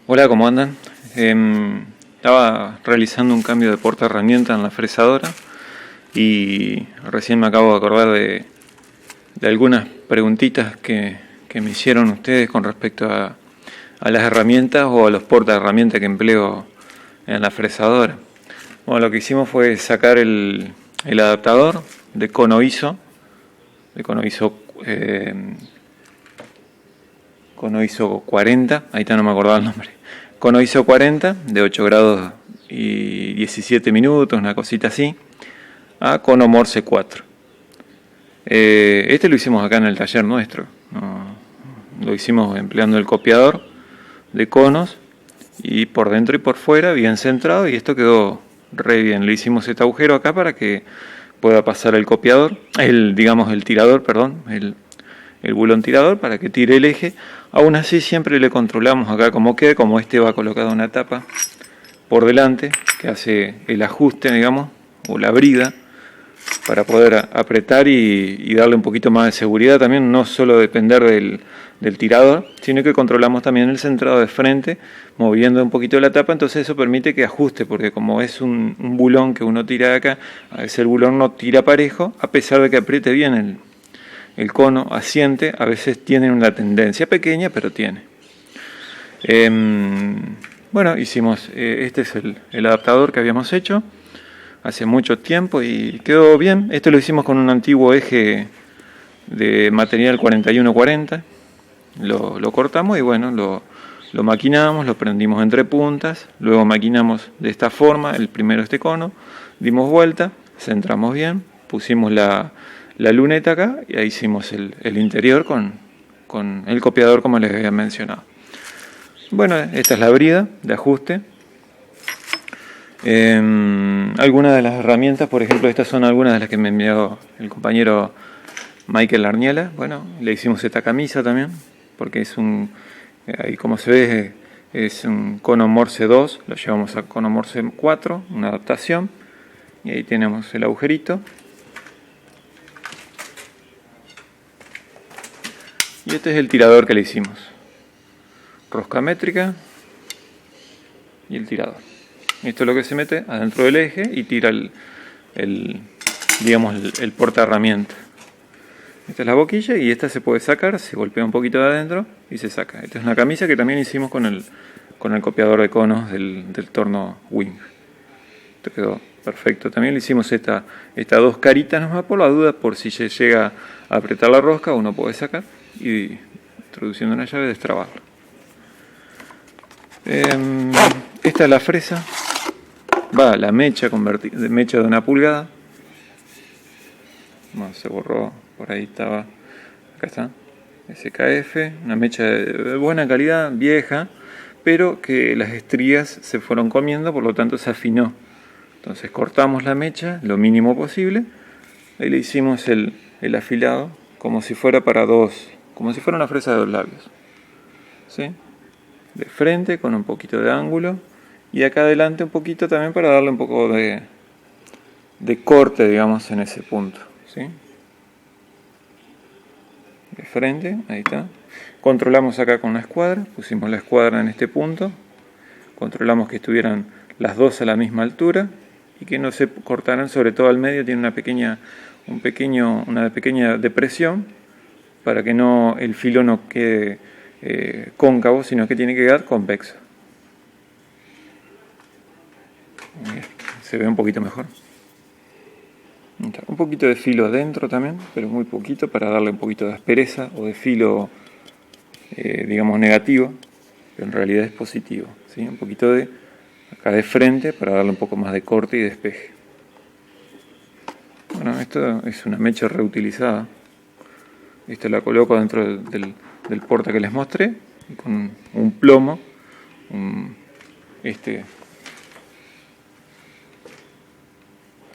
Hola, ¿cómo andan? Estaba realizando un cambio de porta herramienta en la fresadora y recién me acabo de acordar de algunas preguntitas que me hicieron ustedes con respecto a las herramientas o a los porta herramientas que empleo en la fresadora. Bueno, lo que hicimos fue sacar el adaptador de cono ISO, cono ISO 40, ahí está, no me acordaba el nombre. Cono ISO 40 de 8 grados y 17 minutos, una cosita así, a cono Morse 4. Este lo hicimos acá en el taller nuestro, ¿no? Lo hicimos empleando el copiador de conos y por dentro y por fuera bien centrado, y esto quedó re bien. Le hicimos este agujero acá para que pueda pasar el copiador, el tirador, perdón, el bulón tirador, para que tire el eje. Aún así siempre le controlamos acá como quede, como este va colocada una tapa por delante que hace el ajuste, digamos, o la brida, para poder apretar y darle un poquito más de seguridad también, no solo depender del tirador, sino que controlamos también el centrado de frente, moviendo un poquito la tapa. Entonces eso permite que ajuste, porque como es un bulón que uno tira de acá, a veces el bulón no tira parejo, a pesar de que apriete bien el cono asiente, a veces tiene una tendencia pequeña, pero tiene. Bueno, hicimos, este es el adaptador que habíamos hecho hace mucho tiempo y quedó bien. Esto lo hicimos con un antiguo eje de material 4140. Lo cortamos y bueno, lo maquinamos, lo prendimos entre puntas, luego maquinamos de esta forma, el primero este cono, dimos vuelta, centramos bien, pusimos la luneta acá y ahí hicimos el interior con el copiador como les había mencionado. Bueno, esta es la brida de ajuste. Algunas de las herramientas, por ejemplo, estas son algunas de las que me envió el compañero Michael Arniela. Bueno, le hicimos esta camisa también, porque es ahí como se ve, es un cono Morse 2, lo llevamos a cono Morse 4, una adaptación, y ahí tenemos el agujerito. Y este es el tirador que le hicimos. Rosca métrica y el tirador. Esto es lo que se mete adentro del eje y tira el porta herramienta. Esta es la boquilla y esta se puede sacar, se golpea un poquito de adentro y se saca. Esta es una camisa que también hicimos con el copiador de conos del torno Wing. Esto quedó perfecto. También le hicimos estas dos caritas nomás por la duda, por si se llega a apretar la rosca, uno puede sacar y introduciendo una llave destrabarlo. Esta es la fresa, la mecha mecha de 1 pulgada. Bueno, se borró, por ahí estaba, acá está, SKF, una mecha de buena calidad, vieja, pero que las estrías se fueron comiendo, por lo tanto se afinó. Entonces cortamos la mecha lo mínimo posible, ahí le hicimos el afilado como si fuera como si fuera una fresa de 2 labios, ¿sí? De frente con un poquito de ángulo y acá adelante un poquito también para darle un poco de corte, digamos, en ese punto, ¿sí? De frente, ahí está. Controlamos acá con la escuadra, pusimos la escuadra en este punto, controlamos que estuvieran las dos a la misma altura y que no se cortaran, sobre todo al medio tiene una pequeña depresión para que el filo no quede cóncavo, sino que tiene que quedar convexo. Se ve un poquito mejor. Un poquito de filo adentro también, pero muy poquito, para darle un poquito de aspereza o de filo, digamos, negativo, pero en realidad es positivo, ¿sí? Un poquito de acá de frente para darle un poco más de corte y despeje. Bueno, esto es una mecha reutilizada. Esta la coloco dentro del porta que les mostré, con un plomo,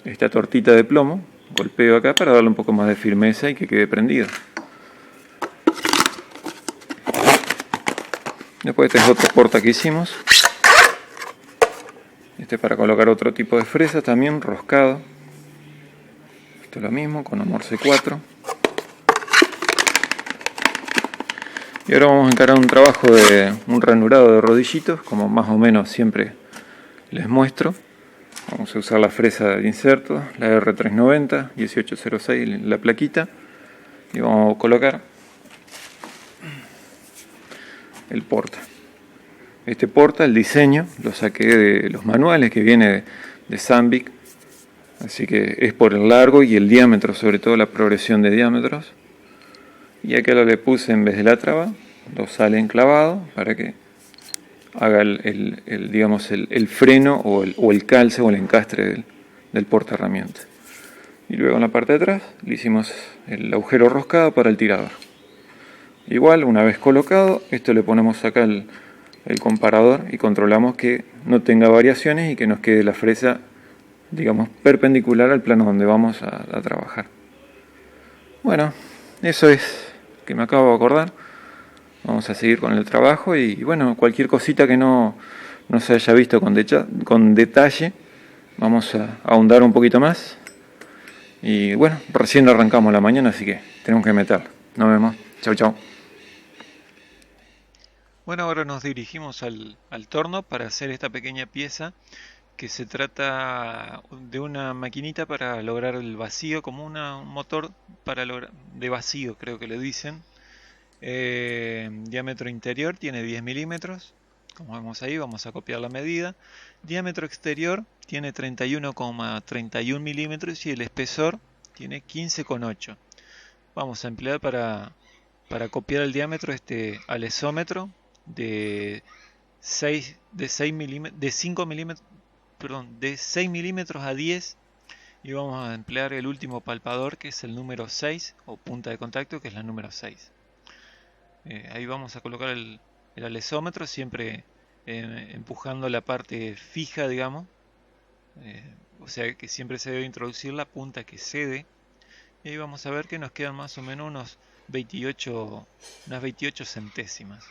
esta tortita de plomo, golpeo acá para darle un poco más de firmeza y que quede prendido. Después este es otro porta que hicimos. Este es para colocar otro tipo de fresa también, roscado. Esto es lo mismo, con Morse 4. Y ahora vamos a encarar un trabajo de un ranurado de rodillitos, como más o menos siempre les muestro. Vamos a usar la fresa de inserto, la R390, 1806, la plaquita, y vamos a colocar el porta. Este porta, el diseño, lo saqué de los manuales que viene de Sandvik, así que es por el largo y el diámetro, sobre todo la progresión de diámetros. Y acá lo le puse en vez de la traba, lo sale enclavado para que haga digamos, el freno o el calce o el encastre del porta herramienta. Y luego en la parte de atrás le hicimos el agujero roscado para el tirador. Igual, una vez colocado, esto le ponemos acá el comparador y controlamos que no tenga variaciones y que nos quede la fresa, digamos, perpendicular al plano donde vamos a trabajar. Bueno, eso es que me acabo de acordar. Vamos a seguir con el trabajo y bueno, cualquier cosita que no se haya visto con detalle, vamos a ahondar un poquito más. Y bueno, recién arrancamos la mañana, así que tenemos que meterlo. Nos vemos. Chau, chau. Bueno, ahora nos dirigimos al torno para hacer esta pequeña pieza que se trata de una maquinita para lograr el vacío, como un motor para de vacío, creo que le dicen. Diámetro interior tiene 10 milímetros, como vemos ahí, vamos a copiar la medida. Diámetro exterior tiene 31,31 milímetros y el espesor tiene 15,8. Vamos a emplear para copiar el diámetro este alesómetro de 5 milímetros, perdón, de 6 milímetros a 10, y vamos a emplear el último palpador, que es el número 6, o punta de contacto, que es la número 6. Ahí vamos a colocar el alesómetro, siempre empujando la parte fija, digamos, o sea que siempre se debe introducir la punta que cede. Y ahí vamos a ver que nos quedan más o menos unas 28 centésimas.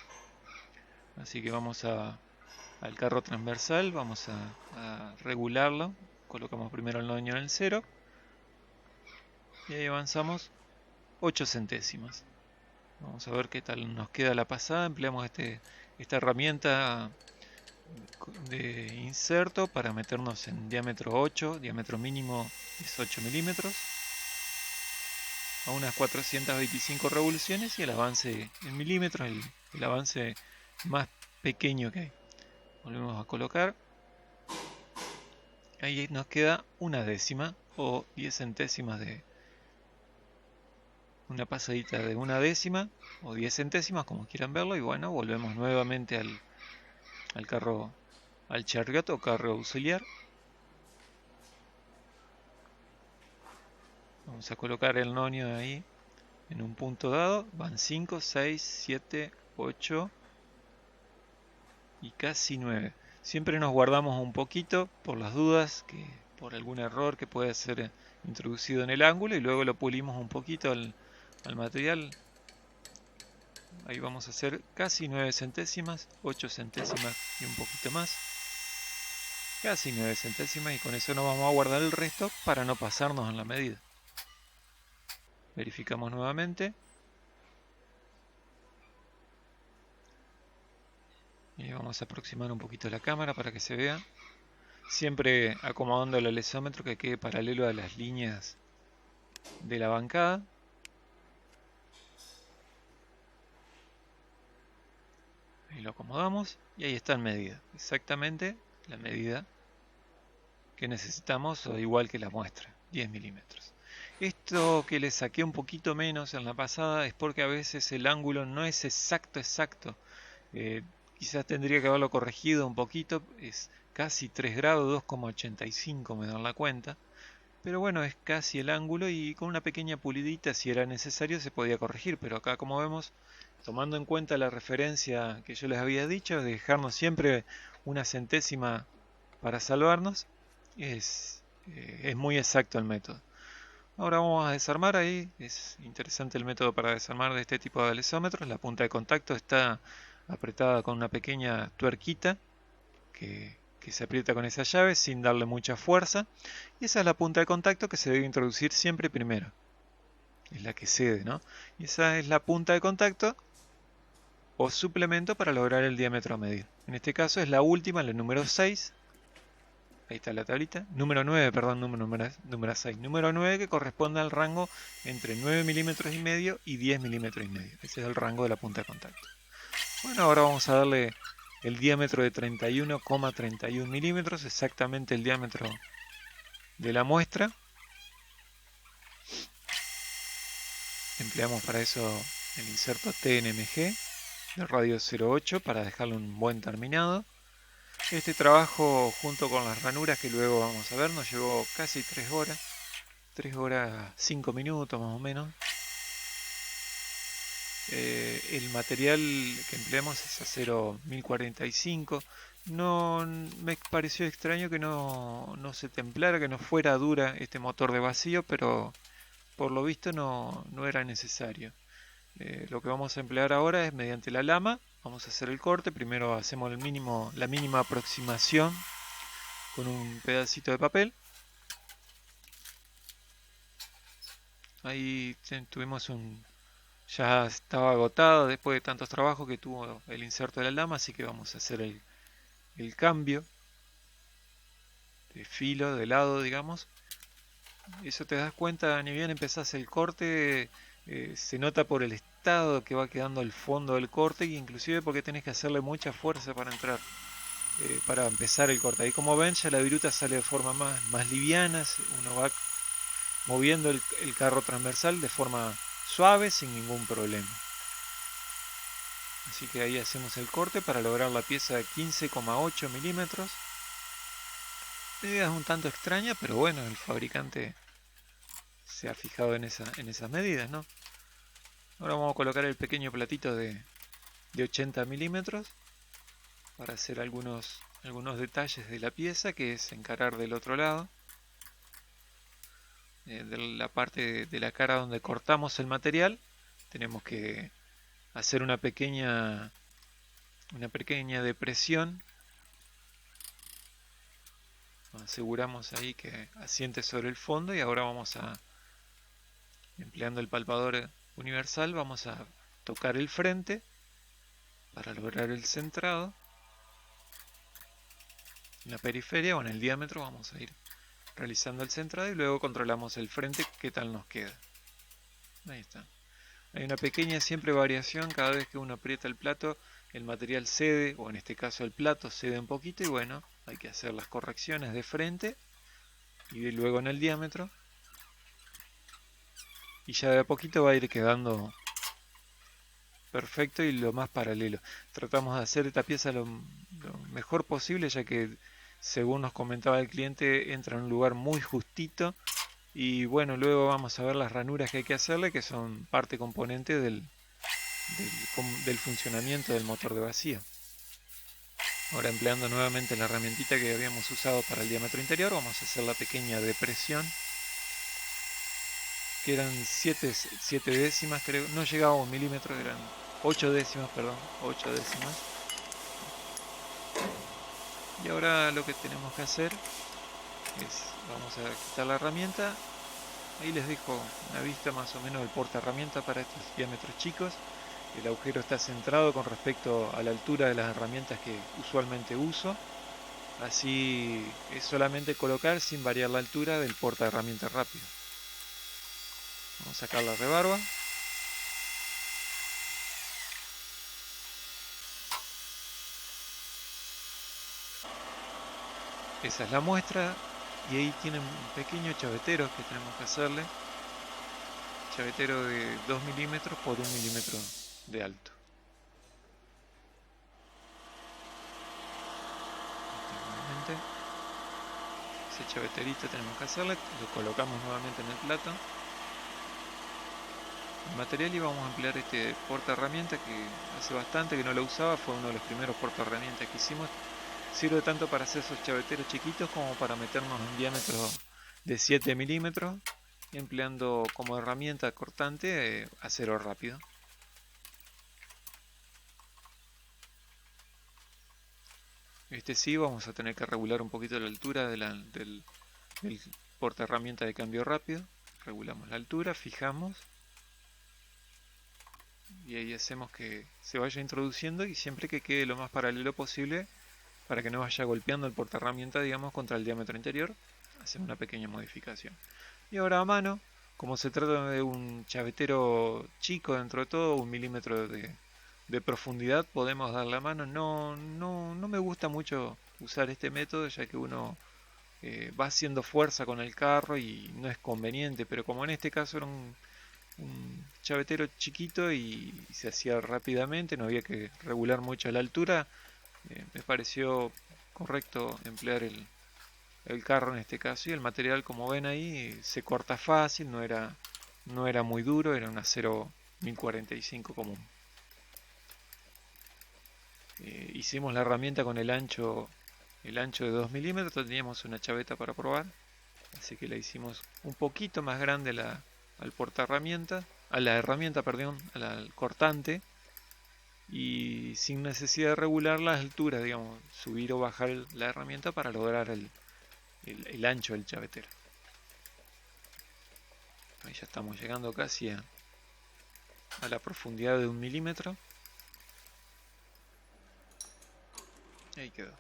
Así que vamos al carro transversal, vamos a regularlo. Colocamos primero el noño en el 0 y ahí avanzamos 8 centésimas. Vamos a ver qué tal nos queda la pasada. Empleamos esta herramienta de inserto para meternos en diámetro 8, diámetro mínimo es 8 milímetros, a unas 425 revoluciones, y el avance en milímetros, el avance más pequeño que hay. Volvemos a colocar. Ahí nos queda una décima o 10 centésimas de una pasadita de una décima o 10 centésimas, como quieran verlo. Y bueno, volvemos nuevamente al carro, al chariot o carro auxiliar. Vamos a colocar el nonio ahí en un punto dado. Van 5, 6, 7, 8 y casi 9. Siempre nos guardamos un poquito por las dudas, que por algún error que pueda ser introducido en el ángulo, y luego lo pulimos un poquito al material. Ahí vamos a hacer casi 9 centésimas, 8 centésimas y un poquito más. Casi 9 centésimas, y con eso nos vamos a guardar el resto para no pasarnos en la medida. Verificamos nuevamente. Y vamos a aproximar un poquito la cámara para que se vea. Siempre acomodando el alesómetro que quede paralelo a las líneas de la bancada. Ahí lo acomodamos y ahí está en medida. Exactamente la medida que necesitamos, o igual que la muestra, 10 milímetros. Esto que le saqué un poquito menos en la pasada es porque a veces el ángulo no es exacto. Quizás tendría que haberlo corregido un poquito. Es casi 3 grados, 2,85 me dan la cuenta. Pero bueno, es casi el ángulo, y con una pequeña pulidita, si era necesario, se podía corregir. Pero acá, como vemos, tomando en cuenta la referencia que yo les había dicho, de dejarnos siempre una centésima para salvarnos, es muy exacto el método. Ahora vamos a desarmar ahí. Es interesante el método para desarmar de este tipo de alesómetros. La punta de contacto está apretada con una pequeña tuerquita que se aprieta con esa llave sin darle mucha fuerza. Y esa es la punta de contacto que se debe introducir siempre primero. Es la que cede, ¿no? Y esa es la punta de contacto o suplemento para lograr el diámetro a medir. En este caso es la última, la número 6. Ahí está la tablita. Número 9, perdón, número 6. Número 9 que corresponde al rango entre 9 milímetros y medio y 10 milímetros y medio. Ese es el rango de la punta de contacto. Bueno, ahora vamos a darle el diámetro de 31,31 milímetros, exactamente el diámetro de la muestra. Empleamos para eso el inserto TNMG de radio 08 para dejarle un buen terminado. Este trabajo junto con las ranuras que luego vamos a ver nos llevó casi 3 horas. 3 horas 5 minutos más o menos. El material que empleamos es acero 1045. No me pareció extraño que no se templara, que no fuera dura este motor de vacío, pero por lo visto no era necesario. Lo que vamos a emplear ahora es mediante la lama. Vamos a hacer el corte. Primero hacemos la mínima aproximación con un pedacito de papel. Ahí tuvimos ya estaba agotado después de tantos trabajos que tuvo el inserto de la lama, así que vamos a hacer el cambio de filo, de lado, digamos. Eso te das cuenta, ni bien empezás el corte, se nota por el estado que va quedando el fondo del corte, y inclusive porque tenés que hacerle mucha fuerza para entrar, para empezar el corte. Ahí como ven, ya la viruta sale de forma más liviana, uno va moviendo el carro transversal de forma suave, sin ningún problema. Así que ahí hacemos el corte para lograr la pieza de 15,8 milímetros. Medida es un tanto extraña, pero bueno, el fabricante se ha fijado en esas medidas, ¿no? Ahora vamos a colocar el pequeño platito de 80 milímetros para hacer algunos detalles de la pieza, que es encarar del otro lado. De la parte de la cara donde cortamos el material, tenemos que hacer una pequeña depresión. Aseguramos ahí que asiente sobre el fondo, y ahora vamos a, empleando el palpador universal, vamos a tocar el frente para lograr el centrado. En la periferia o en el diámetro vamos a ir realizando el centrado, y luego controlamos el frente, qué tal nos queda. Ahí está. Hay una pequeña siempre variación cada vez que uno aprieta el plato, el material cede, o en este caso el plato cede un poquito, y bueno, hay que hacer las correcciones de frente y luego en el diámetro, y ya de a poquito va a ir quedando perfecto y lo más paralelo. Tratamos de hacer esta pieza lo mejor posible, ya que según nos comentaba el cliente entra en un lugar muy justito, y bueno, luego vamos a ver las ranuras que hay que hacerle, que son parte componente del funcionamiento del motor de vacío. Ahora, empleando nuevamente la herramientita que habíamos usado para el diámetro interior, vamos a hacer la pequeña depresión, que eran 7 décimas, creo, no llegaba a 1 milímetro, eran 8 décimas, perdón, 8 décimas. Y ahora lo que tenemos que hacer es, vamos a quitar la herramienta. Ahí les dejo una vista más o menos del porta herramienta para estos diámetros chicos. El agujero está centrado con respecto a la altura de las herramientas que usualmente uso. Así es solamente colocar sin variar la altura del porta herramientas rápido. Vamos a sacar la rebarba. Esa es la muestra, y ahí tienen pequeños chaveteros que tenemos que hacerle. Chavetero de 2 milímetros por 1 milímetro de alto. Ese chaveterito tenemos que hacerle, lo colocamos nuevamente en el plato. El material, y vamos a emplear este porta herramienta que hace bastante que no lo usaba, fue uno de los primeros porta herramientas que hicimos. Sirve tanto para hacer esos chaveteros chiquitos como para meternos en diámetros de 7 milímetros, empleando como herramienta cortante acero rápido. Este sí, vamos a tener que regular un poquito la altura del porta herramienta de cambio rápido. Regulamos la altura, fijamos, y ahí hacemos que se vaya introduciendo y siempre que quede lo más paralelo posible para que no vaya golpeando el portaherramienta, digamos, contra el diámetro interior, hacemos una pequeña modificación. Y ahora a mano, como se trata de un chavetero chico dentro de todo, 1 milímetro de profundidad, podemos darle a mano. No me gusta mucho usar este método, ya que uno va haciendo fuerza con el carro y no es conveniente, pero como en este caso era un chavetero chiquito y se hacía rápidamente, no había que regular mucho la altura, me pareció correcto emplear el carro en este caso. Y el material, como ven ahí, se corta fácil, no era muy duro, era un acero 1045 común. Hicimos la herramienta con el ancho de 2 milímetros, teníamos una chaveta para probar, así que la hicimos un poquito más grande al portaherramienta, a la herramienta, perdón, al cortante, y sin necesidad de regular las alturas, digamos, subir o bajar la herramienta para lograr el ancho del chavetero. Ahí ya estamos llegando casi a la profundidad de 1 milímetro. Ahí quedó.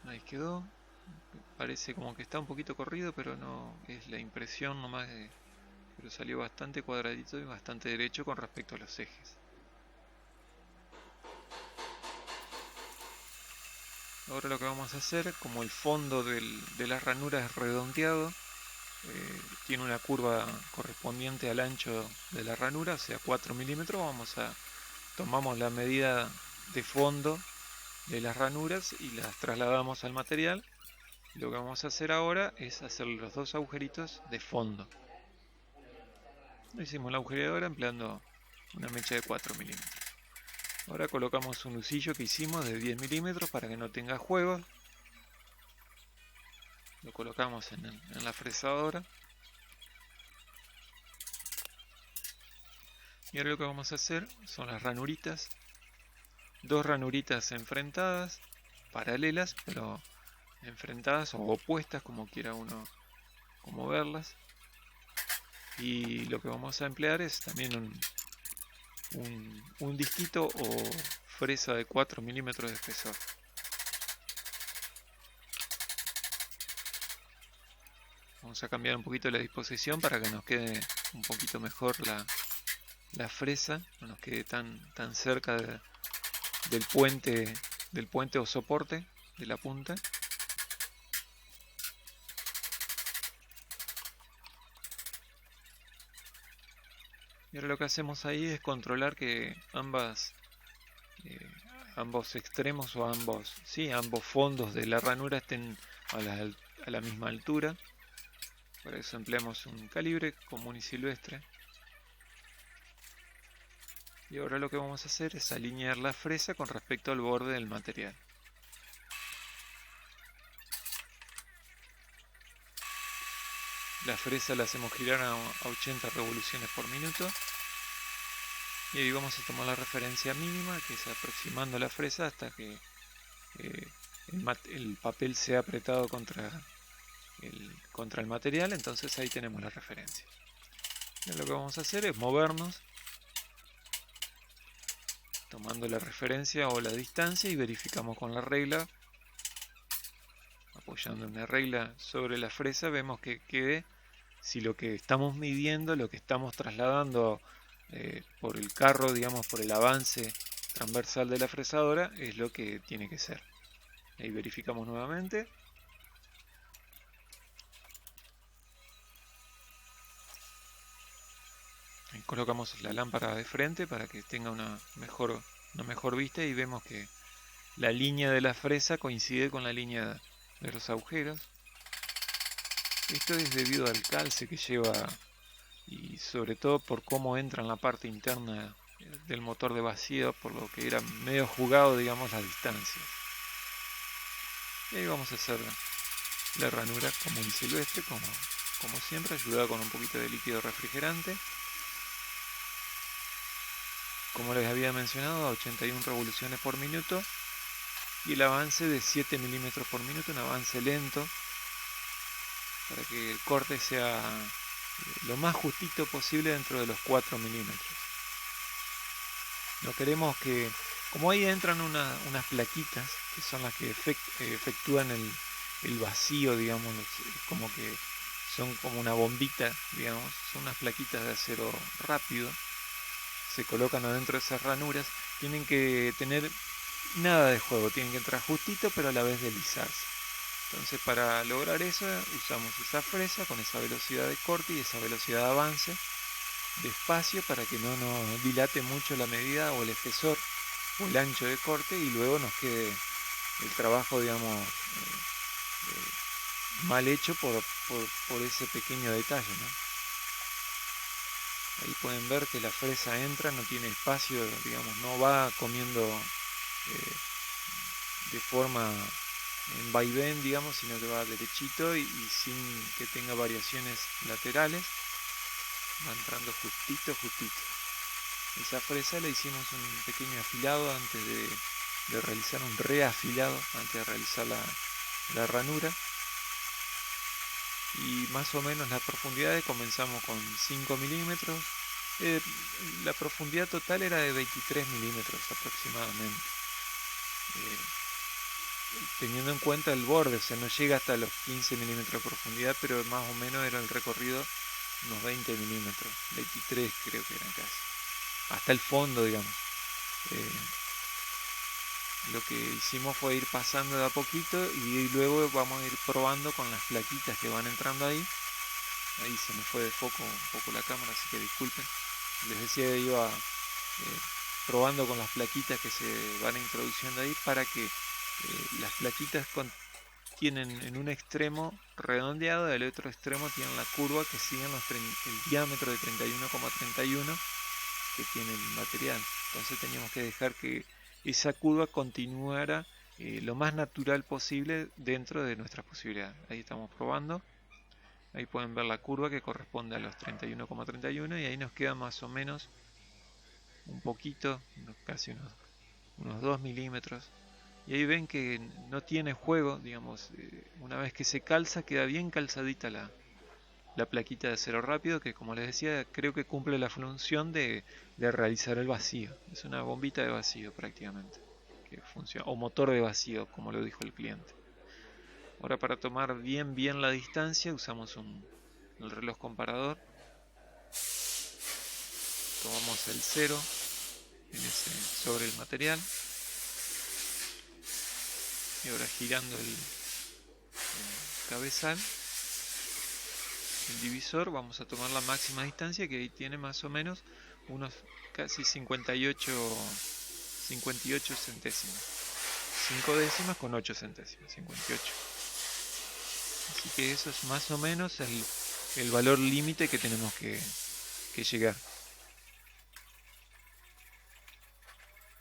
Ahí quedó. Parece como que está un poquito corrido, pero no es la impresión nomás pero salió bastante cuadradito y bastante derecho con respecto a los ejes. Ahora lo que vamos a hacer, como el fondo de las ranuras es redondeado, tiene una curva correspondiente al ancho de la ranura, o sea 4 milímetros, tomamos la medida de fondo de las ranuras y las trasladamos al material. Lo que vamos a hacer ahora es hacer los dos agujeritos de fondo. Hicimos la agujereadora empleando una mecha de 4 milímetros. Ahora colocamos un husillo que hicimos de 10 milímetros para que no tenga juego. Lo colocamos en la fresadora. Y ahora lo que vamos a hacer son las ranuritas. Dos ranuritas enfrentadas, paralelas, pero enfrentadas o opuestas, como quiera uno como verlas. Y lo que vamos a emplear es también un disquito o fresa de 4 milímetros de espesor. Vamos a cambiar un poquito la disposición para que nos quede un poquito mejor la fresa, no nos quede tan cerca del puente o soporte de la punta. Y ahora lo que hacemos ahí es controlar que ambos extremos o ambos fondos de la ranura estén a la misma altura. Para eso empleamos un calibre común y silvestre. Y ahora lo que vamos a hacer es alinear la fresa con respecto al borde del material. La fresa la hacemos girar a 80 revoluciones por minuto. Y ahí vamos a tomar la referencia mínima, que es aproximando la fresa hasta que el papel sea apretado contra el material. Entonces ahí tenemos la referencia. Y lo que vamos a hacer es movernos tomando la referencia o la distancia y verificamos con la regla. Apoyando una regla sobre la fresa vemos que quede, si lo que estamos midiendo, lo que estamos trasladando por el carro, digamos por el avance transversal de la fresadora, es lo que tiene que ser. Ahí verificamos nuevamente. Ahí colocamos la lámpara de frente para que tenga una mejor vista y vemos que la línea de la fresa coincide con la línea de los agujeros. Esto es debido al calce que lleva y sobre todo por cómo entra en la parte interna del motor de vacío, por lo que era medio jugado, digamos, las distancias. Y ahí vamos a hacer la ranura común y silvestre, como siempre, ayudada con un poquito de líquido refrigerante. Como les había mencionado, a 81 revoluciones por minuto y el avance de 7 milímetros por minuto, un avance lento para que el corte sea lo más justito posible dentro de los 4 milímetros. No queremos que, como ahí entran unas plaquitas, que son las que efectúan el vacío, digamos, como que son como una bombita, digamos, son unas plaquitas de acero rápido, se colocan adentro de esas ranuras, tienen que tener nada de juego, tienen que entrar justito pero a la vez deslizarse. Entonces para lograr eso usamos esa fresa con esa velocidad de corte y esa velocidad de avance despacio para que no nos dilate mucho la medida o el espesor o el ancho de corte y luego nos quede el trabajo, digamos, mal hecho por ese pequeño detalle, ¿no? Ahí pueden ver que la fresa entra, no tiene espacio, digamos, no va comiendo de forma en vaivén, digamos, sino que va derechito y sin que tenga variaciones laterales, va entrando justito, justito. Esa fresa le hicimos un pequeño afilado antes de realizar un reafilado, antes de realizar la ranura. Y más o menos las profundidades comenzamos con 5 milímetros. La profundidad total era de 23 milímetros aproximadamente. Eh, Teniendo en cuenta el borde, o sea, no llega hasta los 15 milímetros de profundidad, pero más o menos era el recorrido unos 20 milímetros, 23 creo que eran casi, hasta el fondo, digamos. Eh, lo que hicimos fue ir pasando de a poquito y luego vamos a ir probando con las plaquitas que van entrando ahí. Ahí se me fue de foco un poco la cámara, así que disculpen. Les decía que iba probando con las plaquitas que se van introduciendo ahí para que las plaquitas tienen en un extremo redondeado y al otro extremo tienen la curva que siguen el diámetro de 31,31 que tiene el material. Entonces teníamos que dejar que esa curva continuara lo más natural posible dentro de nuestras posibilidades. Ahí estamos probando. Ahí pueden ver la curva que corresponde a los 31,31 y ahí nos queda más o menos un poquito, casi unos 2 milímetros. Y ahí ven que no tiene juego, digamos, una vez que se calza queda bien calzadita la plaquita de acero rápido que, como les decía, creo que cumple la función de realizar el vacío. Es una bombita de vacío prácticamente, que funciona, o motor de vacío, como lo dijo el cliente. Ahora para tomar bien la distancia usamos el reloj comparador. Tomamos el 0 sobre el material y ahora girando el cabezal, el divisor, vamos a tomar la máxima distancia que ahí tiene más o menos unos casi 58 centésimos, 5 décimas con 8 centésimos, 58. Así que eso es más o menos el valor límite que tenemos que llegar.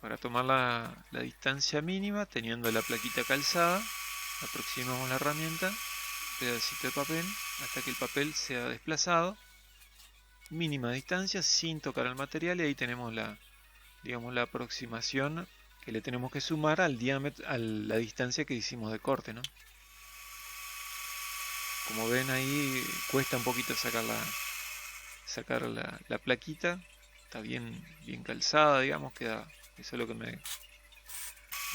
Para tomar la distancia mínima, teniendo la plaquita calzada, aproximamos la herramienta, pedacito de papel, hasta que el papel sea desplazado, mínima distancia sin tocar el material y ahí tenemos digamos, la aproximación que le tenemos que sumar al diámetro, a la distancia que hicimos de corte, ¿no? Como ven ahí cuesta un poquito sacar la plaquita, está bien calzada, digamos, queda, eso es lo que me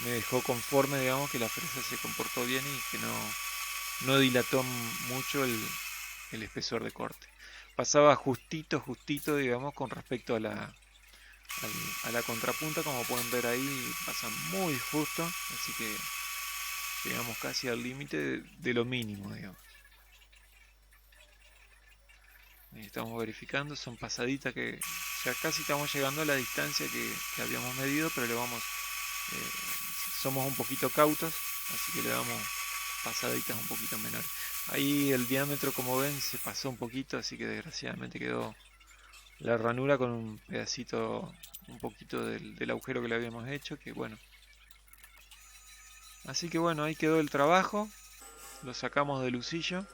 dejó conforme, digamos, que la fresa se comportó bien y que no dilató mucho el espesor de corte. Pasaba justito, digamos, con respecto a la contrapunta, como pueden ver ahí, pasa muy justo, así que llegamos casi al límite de lo mínimo, digamos. Ahí estamos verificando, son pasaditas que ya casi estamos llegando a la distancia que habíamos medido, pero le vamos, somos un poquito cautos, así que le damos pasaditas un poquito menores. Ahí el diámetro, como ven, se pasó un poquito, así que desgraciadamente quedó la ranura con un pedacito, un poquito del agujero que le habíamos hecho, que bueno. Así que bueno, ahí quedó el trabajo, lo sacamos del usillo.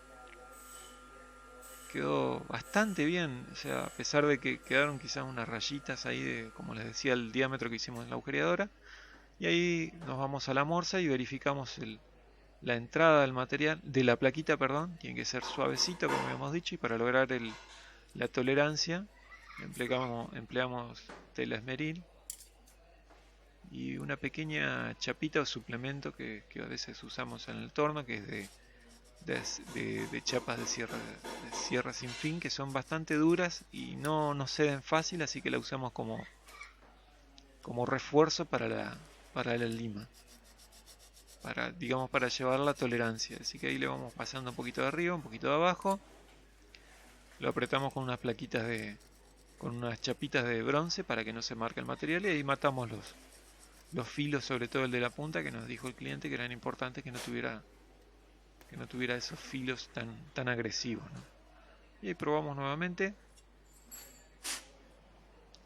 Quedó bastante bien, o sea, a pesar de que quedaron quizás unas rayitas ahí de, como les decía, el diámetro que hicimos en la agujereadora. Y ahí nos vamos a la morsa y verificamos la entrada del material, de la plaquita, perdón, tiene que ser suavecito, como habíamos dicho, y para lograr la tolerancia empleamos tela esmeril y una pequeña chapita o suplemento que a veces usamos en el torno, que es de chapas de sierra sin fin, que son bastante duras y no ceden fácil, así que la usamos como refuerzo para la lima, digamos, para llevar la tolerancia. Así que ahí le vamos pasando un poquito de arriba, un poquito de abajo, lo apretamos con con unas chapitas de bronce para que no se marque el material, y ahí matamos los filos, sobre todo el de la punta, que nos dijo el cliente que eran importantes, que no tuviera esos filos tan agresivos, ¿no? Y ahí probamos nuevamente.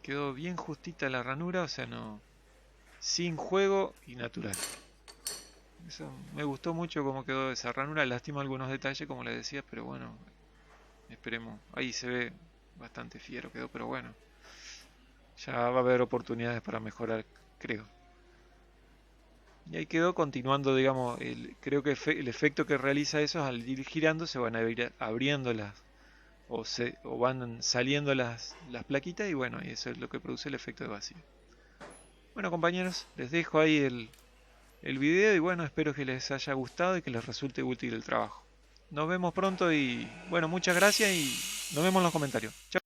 Quedó bien justita la ranura, o sea, no, sin juego y natural. Eso me gustó mucho cómo quedó esa ranura. Lástima algunos detalles, como les decía, pero bueno, esperemos. Ahí se ve bastante fiero quedó, pero bueno, ya va a haber oportunidades para mejorar, creo. Y ahí quedó, continuando, digamos, creo que el efecto que realiza eso es al ir girando se van a ir abriendo o van saliendo las plaquitas, y bueno, y eso es lo que produce el efecto de vacío. Bueno, compañeros, les dejo ahí el video y bueno, espero que les haya gustado y que les resulte útil el trabajo. Nos vemos pronto y bueno, muchas gracias y nos vemos en los comentarios. Chao.